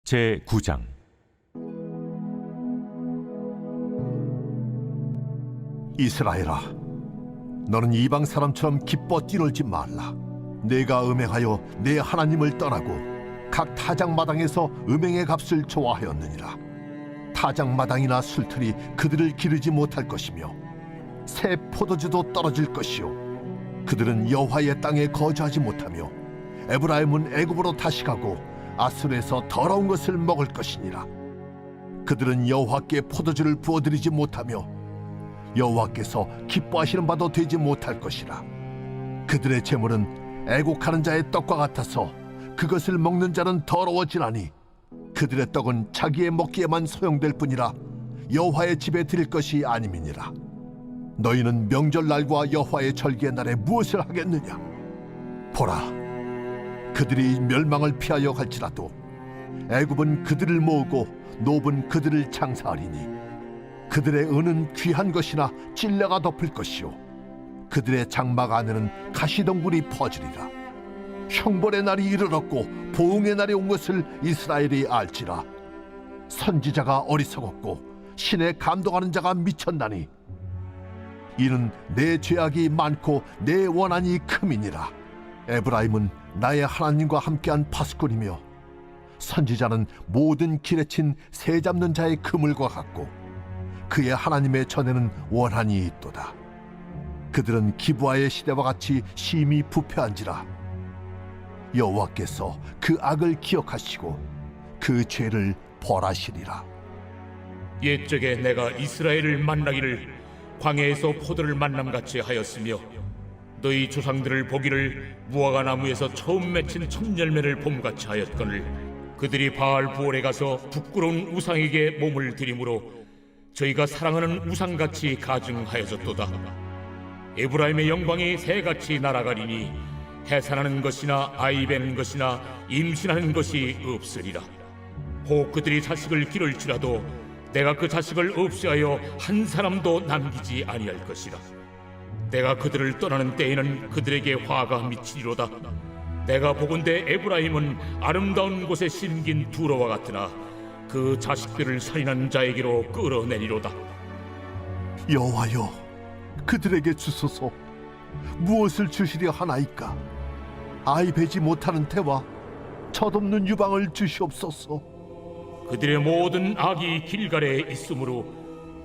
제9장 이스라엘아, 너는 이방 사람처럼 기뻐 뛰놀지 말라. 내가 음행하여 내 하나님을 떠나고 각 타작마당에서 음행의 값을 좋아하였느니라. 타작마당이나 술틀이 그들을 기르지 못할 것이며 새 포도주도 떨어질 것이요 그들은 여호와의 땅에 거주하지 못하며 에브라임은 애굽으로 다시 가고 아수르에서 더러운 것을 먹을 것이니라. 그들은 여호와께 포도주를 부어드리지 못하며 여호와께서 기뻐하시는 바도 되지 못할 것이라. 그들의 재물은 애곡하는 자의 떡과 같아서 그것을 먹는 자는 더러워지나니 그들의 떡은 자기의 먹기에만 소용될 뿐이라 여호와의 집에 드릴 것이 아님이니라. 너희는 명절날과 여호와의 절기의 날에 무엇을 하겠느냐? 보라, 그들이 멸망을 피하여 갈지라도 애굽은 그들을 모으고 노브는 그들을 장사하리니 그들의 은은 귀한 것이나 찔레가 덮을 것이요 그들의 장막 안에는 가시덩굴이 퍼지리라. 형벌의 날이 이르렀고 보응의 날이 온 것을 이스라엘이 알지라. 선지자가 어리석었고 신에 감동하는 자가 미쳤나니 이는 내 죄악이 많고 내 원한이 큼이니라. 에브라임은 나의 하나님과 함께한 파수꾼이며 선지자는 모든 길에 친 새 잡는 자의 그물과 같고 그의 하나님의 전에는 원한이 있도다. 그들은 기브아의 시대와 같이 심히 부패한지라. 여호와께서 그 악을 기억하시고 그 죄를 벌하시리라. 옛적에 내가 이스라엘을 만나기를 광야에서 포도를 만남같이 하였으며 너희 조상들을 보기를 무화과 나무에서 처음 맺힌 첫 열매를 봄같이 하였거늘 그들이 바알 부올에 가서 부끄러운 우상에게 몸을 들이므로 저희가 사랑하는 우상같이 가증하여졌도다. 에브라임의 영광이 새같이 날아가리니 해산하는 것이나 아이 베는 것이나 임신하는 것이 없으리라. 혹 그들이 자식을 기를지라도 내가 그 자식을 없애하여 한 사람도 남기지 아니할 것이라. 내가 그들을 떠나는 때에는 그들에게 화가 미치리로다. 내가 보건대 에브라임은 아름다운 곳에 심긴 두로와 같으나 그 자식들을 살인한 자에게로 끌어내리로다. 여호와여, 그들에게 주소서. 무엇을 주시려 하나이까? 아이 베지 못하는 태와 젖없는 유방을 주시옵소서. 그들의 모든 악이 길갈에 있으므로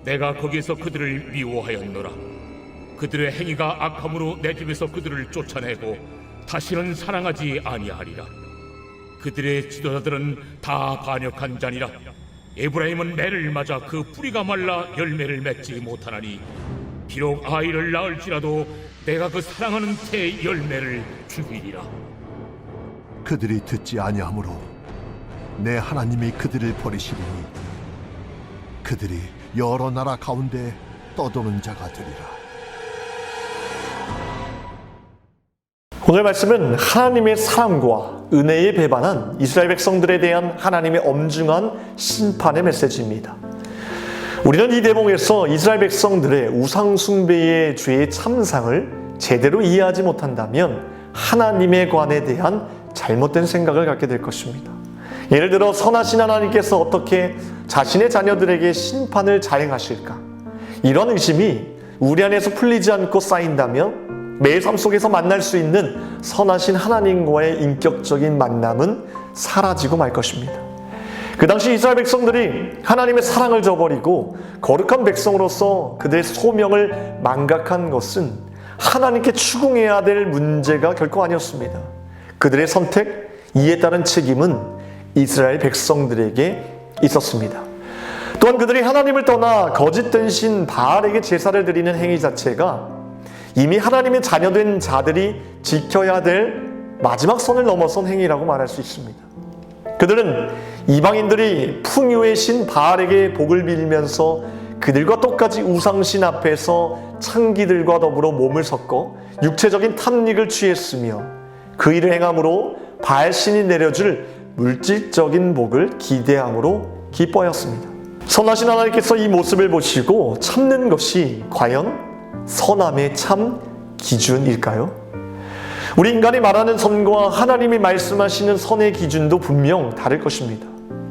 내가 거기에서 그들을 미워하였노라. 그들의 행위가 악함으로 내 집에서 그들을 쫓아내고 다시는 사랑하지 아니하리라. 그들의 지도자들은 다 반역한 자니라. 에브라임은 매를 맞아 그 뿌리가 말라 열매를 맺지 못하나니 비록 아이를 낳을지라도 내가 그 사랑하는 태의 열매를 죽이리라. 그들이 듣지 아니하므로 내 하나님이 그들을 버리시리니 그들이 여러 나라 가운데 떠도는 자가 되리라. 오늘 말씀은 하나님의 사랑과 은혜에 배반한 이스라엘 백성들에 대한 하나님의 엄중한 심판의 메시지입니다. 우리는 이 대목에서 이스라엘 백성들의 우상 숭배의 죄의 참상을 제대로 이해하지 못한다면 하나님에 관에 대한 잘못된 생각을 갖게 될 것입니다. 예를 들어 선하신 하나님께서 어떻게 자신의 자녀들에게 심판을 자행하실까? 이런 의심이 우리 안에서 풀리지 않고 쌓인다면 매일 삶 속에서 만날 수 있는 선하신 하나님과의 인격적인 만남은 사라지고 말 것입니다. 그 당시 이스라엘 백성들이 하나님의 사랑을 저버리고 거룩한 백성으로서 그들의 소명을 망각한 것은 하나님께 추궁해야 될 문제가 결코 아니었습니다. 그들의 선택, 이에 따른 책임은 이스라엘 백성들에게 있었습니다. 또한 그들이 하나님을 떠나 거짓된 신 바알에게 제사를 드리는 행위 자체가 이미 하나님의 자녀된 자들이 지켜야 될 마지막 선을 넘어선 행위라고 말할 수 있습니다. 그들은 이방인들이 풍요의 신 바알에게 복을 빌면서 그들과 똑같이 우상신 앞에서 창기들과 더불어 몸을 섞어 육체적인 탐닉을 취했으며 그 일을 행함으로 바알신이 내려줄 물질적인 복을 기대함으로 기뻐하였습니다. 선하신 하나님께서 이 모습을 보시고 참는 것이 과연 선함의 참 기준일까요? 우리 인간이 말하는 선과 하나님이 말씀하시는 선의 기준도 분명 다를 것입니다.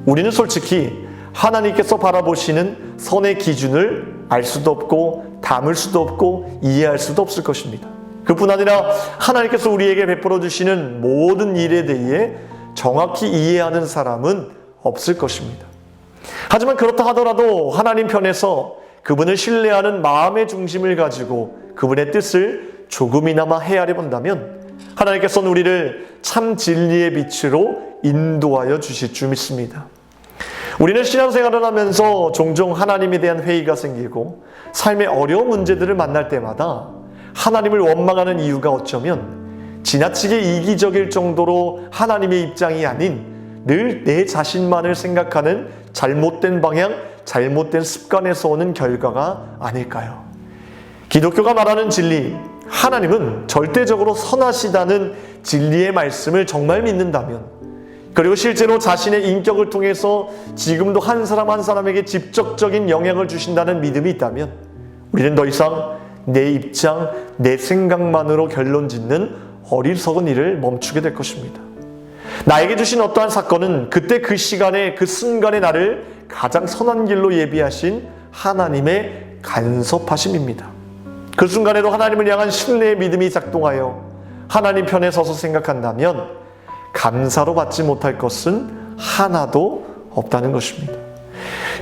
우리는 솔직히 하나님께서 바라보시는 선의 기준을 알 수도 없고 담을 수도 없고 이해할 수도 없을 것입니다. 그뿐 아니라 하나님께서 우리에게 베풀어 주시는 모든 일에 대해 정확히 이해하는 사람은 없을 것입니다. 하지만 그렇다 하더라도 하나님 편에서 그분을 신뢰하는 마음의 중심을 가지고 그분의 뜻을 조금이나마 헤아려 본다면 하나님께서는 우리를 참 진리의 빛으로 인도하여 주실 줄 믿습니다. 우리는 신앙생활을 하면서 종종 하나님에 대한 회의가 생기고 삶의 어려운 문제들을 만날 때마다 하나님을 원망하는 이유가 어쩌면 지나치게 이기적일 정도로 하나님의 입장이 아닌 늘 내 자신만을 생각하는 잘못된 방향, 잘못된 습관에서 오는 결과가 아닐까요? 기독교가 말하는 진리, 하나님은 절대적으로 선하시다는 진리의 말씀을 정말 믿는다면, 그리고 실제로 자신의 인격을 통해서 지금도 한 사람 한 사람에게 직접적인 영향을 주신다는 믿음이 있다면 우리는 더 이상 내 입장, 내 생각만으로 결론 짓는 어리석은 일을 멈추게 될 것입니다. 나에게 주신 어떠한 사건은 그때 그 시간에 그 순간에 나를 가장 선한 길로 예비하신 하나님의 간섭하심입니다. 그 순간에도 하나님을 향한 신뢰의 믿음이 작동하여 하나님 편에 서서 생각한다면 감사로 받지 못할 것은 하나도 없다는 것입니다.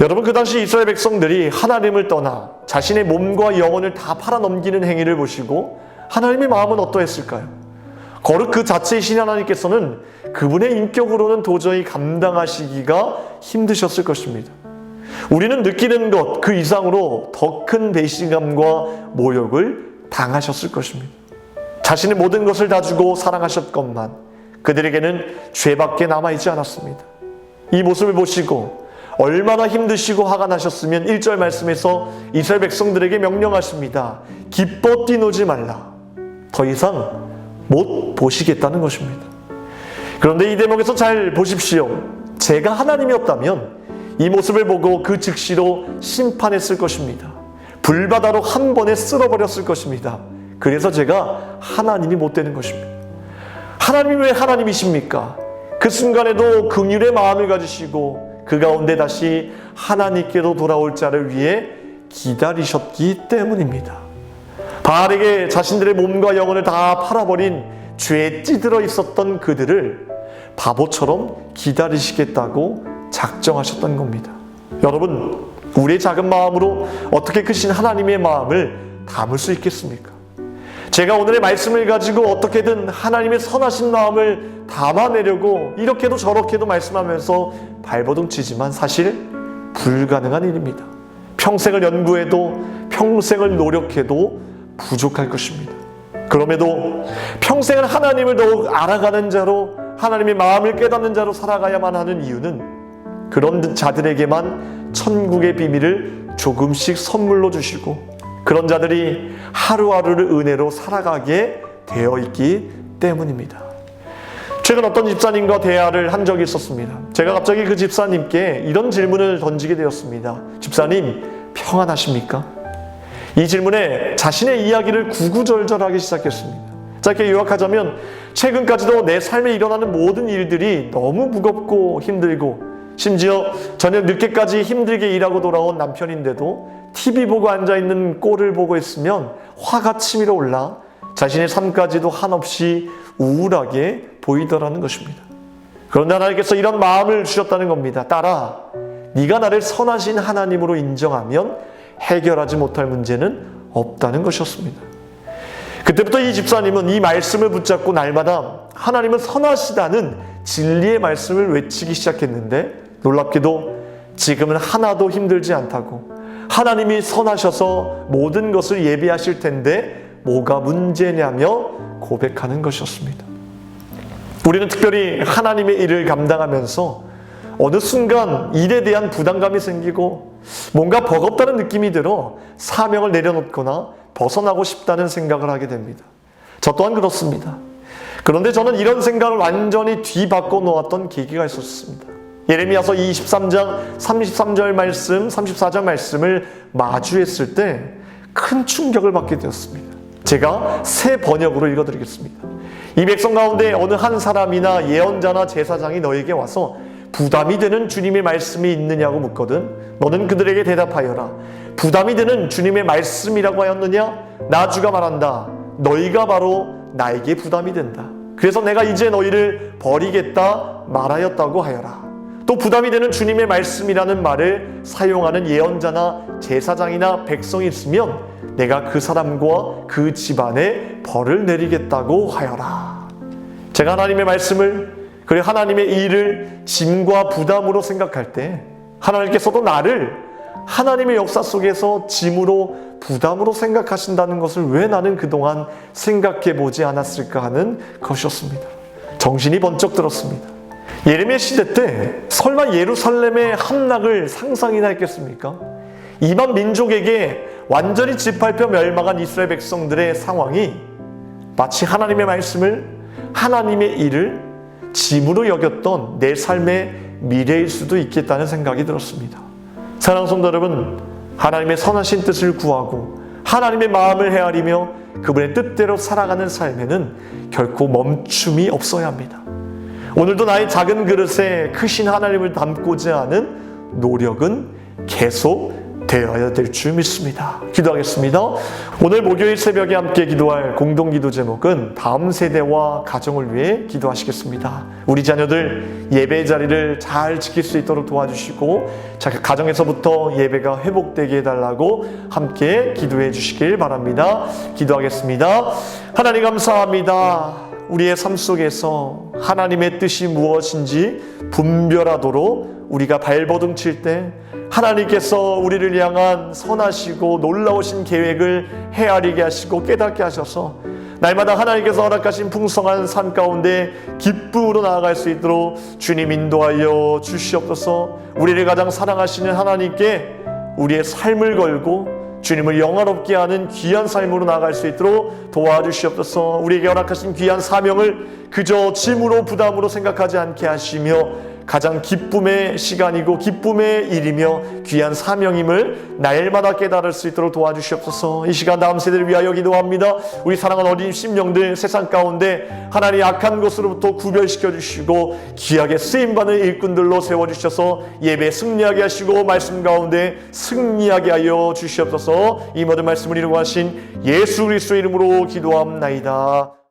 여러분, 그 당시 이스라엘 백성들이 하나님을 떠나 자신의 몸과 영혼을 다 팔아넘기는 행위를 보시고 하나님의 마음은 어떠했을까요? 거룩 그 자체이신 하나님께서는 그분의 인격으로는 도저히 감당하시기가 힘드셨을 것입니다. 우리는 느끼는 것 그 이상으로 더 큰 배신감과 모욕을 당하셨을 것입니다. 자신의 모든 것을 다 주고 사랑하셨건만 그들에게는 죄밖에 남아있지 않았습니다. 이 모습을 보시고 얼마나 힘드시고 화가 나셨으면 1절 말씀에서 이스라엘 백성들에게 명령하십니다. 기뻐 뛰노지 말라. 더 이상 못 보시겠다는 것입니다. 그런데 이 대목에서 잘 보십시오. 제가 하나님이었다면 이 모습을 보고 그 즉시로 심판했을 것입니다. 불바다로 한 번에 쓸어버렸을 것입니다. 그래서 제가 하나님이 못 되는 것입니다. 하나님이 왜 하나님이십니까? 그 순간에도 긍휼의 마음을 가지시고 그 가운데 다시 하나님께로 돌아올 자를 위해 기다리셨기 때문입니다. 바알에게 자신들의 몸과 영혼을 다 팔아버린 죄에 찌들어 있었던 그들을 바보처럼 기다리시겠다고 작정하셨던 겁니다. 여러분, 우리의 작은 마음으로 어떻게 크신 하나님의 마음을 담을 수 있겠습니까? 제가 오늘의 말씀을 가지고 어떻게든 하나님의 선하신 마음을 담아내려고 이렇게도 저렇게도 말씀하면서 발버둥 치지만 사실 불가능한 일입니다. 평생을 연구해도 평생을 노력해도 부족할 것입니다. 그럼에도 평생을 하나님을 더욱 알아가는 자로 하나님의 마음을 깨닫는 자로 살아가야만 하는 이유는 그런 자들에게만 천국의 비밀을 조금씩 선물로 주시고 그런 자들이 하루하루를 은혜로 살아가게 되어 있기 때문입니다. 최근 어떤 집사님과 대화를 한 적이 있었습니다. 제가 갑자기 그 집사님께 이런 질문을 던지게 되었습니다. 집사님, 평안하십니까? 이 질문에 자신의 이야기를 구구절절하기 시작했습니다. 짧게 요약하자면 최근까지도 내 삶에 일어나는 모든 일들이 너무 무겁고 힘들고 심지어 저녁 늦게까지 힘들게 일하고 돌아온 남편인데도 TV 보고 앉아있는 꼴을 보고 있으면 화가 치밀어 올라 자신의 삶까지도 한없이 우울하게 보이더라는 것입니다. 그런데 하나님께서 이런 마음을 주셨다는 겁니다. 딸아, 네가 나를 선하신 하나님으로 인정하면 해결하지 못할 문제는 없다는 것이었습니다. 그때부터 이 집사님은 이 말씀을 붙잡고 날마다 하나님은 선하시다는 진리의 말씀을 외치기 시작했는데 놀랍게도 지금은 하나도 힘들지 않다고 하나님이 선하셔서 모든 것을 예비하실 텐데 뭐가 문제냐며 고백하는 것이었습니다. 우리는 특별히 하나님의 일을 감당하면서 어느 순간 일에 대한 부담감이 생기고 뭔가 버겁다는 느낌이 들어 사명을 내려놓거나 벗어나고 싶다는 생각을 하게 됩니다. 저 또한 그렇습니다. 그런데 저는 이런 생각을 완전히 뒤바꿔 놓았던 계기가 있었습니다. 예레미야서 23장 33절 말씀, 34절 말씀을 마주했을 때 큰 충격을 받게 되었습니다. 제가 새 번역으로 읽어드리겠습니다. 이 백성 가운데 어느 한 사람이나 예언자나 제사장이 너에게 와서 부담이 되는 주님의 말씀이 있느냐고 묻거든 너는 그들에게 대답하여라. 부담이 되는 주님의 말씀이라고 하였느냐? 나 주가 말한다. 너희가 바로 나에게 부담이 된다. 그래서 내가 이제 너희를 버리겠다 말하였다고 하여라. 또 부담이 되는 주님의 말씀이라는 말을 사용하는 예언자나 제사장이나 백성이 있으면 내가 그 사람과 그 집안에 벌을 내리겠다고 하여라. 제가 하나님의 말씀을 그리고 하나님의 일을 짐과 부담으로 생각할 때 하나님께서도 나를 하나님의 역사 속에서 짐으로 부담으로 생각하신다는 것을 왜 나는 그동안 생각해 보지 않았을까 하는 것이었습니다. 정신이 번쩍 들었습니다. 예레미야 시대 때 설마 예루살렘의 함락을 상상이나 했겠습니까? 2만 민족에게 완전히 짓밟혀 멸망한 이스라엘 백성들의 상황이 마치 하나님의 말씀을 하나님의 일을 짐으로 여겼던 내 삶의 미래일 수도 있겠다는 생각이 들었습니다. 사랑하는 성도 여러분, 하나님의 선하신 뜻을 구하고 하나님의 마음을 헤아리며 그분의 뜻대로 살아가는 삶에는 결코 멈춤이 없어야 합니다. 오늘도 나의 작은 그릇에 크신 하나님을 담고자 하는 노력은 계속 되어야 될 줄 믿습니다. 기도하겠습니다. 오늘 목요일 새벽에 함께 기도할 공동기도 제목은 다음 세대와 가정을 위해 기도하시겠습니다. 우리 자녀들 예배 자리를 잘 지킬 수 있도록 도와주시고 가정에서부터 예배가 회복되게 해달라고 함께 기도해 주시길 바랍니다. 기도하겠습니다. 하나님 감사합니다. 우리의 삶 속에서 하나님의 뜻이 무엇인지 분별하도록 우리가 발버둥 칠 때 하나님께서 우리를 향한 선하시고 놀라우신 계획을 헤아리게 하시고 깨닫게 하셔서 날마다 하나님께서 허락하신 풍성한 삶 가운데 기쁨으로 나아갈 수 있도록 주님 인도하여 주시옵소서. 우리를 가장 사랑하시는 하나님께 우리의 삶을 걸고 주님을 영화롭게 하는 귀한 삶으로 나아갈 수 있도록 도와주시옵소서. 우리에게 허락하신 귀한 사명을 그저 짐으로 부담으로 생각하지 않게 하시며 가장 기쁨의 시간이고 기쁨의 일이며 귀한 사명임을 날마다 깨달을 수 있도록 도와주시옵소서. 이 시간 다음 세대를 위하여 기도합니다. 우리 사랑하는 어린 심령들 세상 가운데 하나님 악한 것으로부터 구별시켜 주시고 귀하게 쓰임받는 일꾼들로 세워주셔서 예배 승리하게 하시고 말씀 가운데 승리하게 하여 주시옵소서. 이 모든 말씀을 이루고 하신 예수 그리스도의 이름으로 기도합나이다.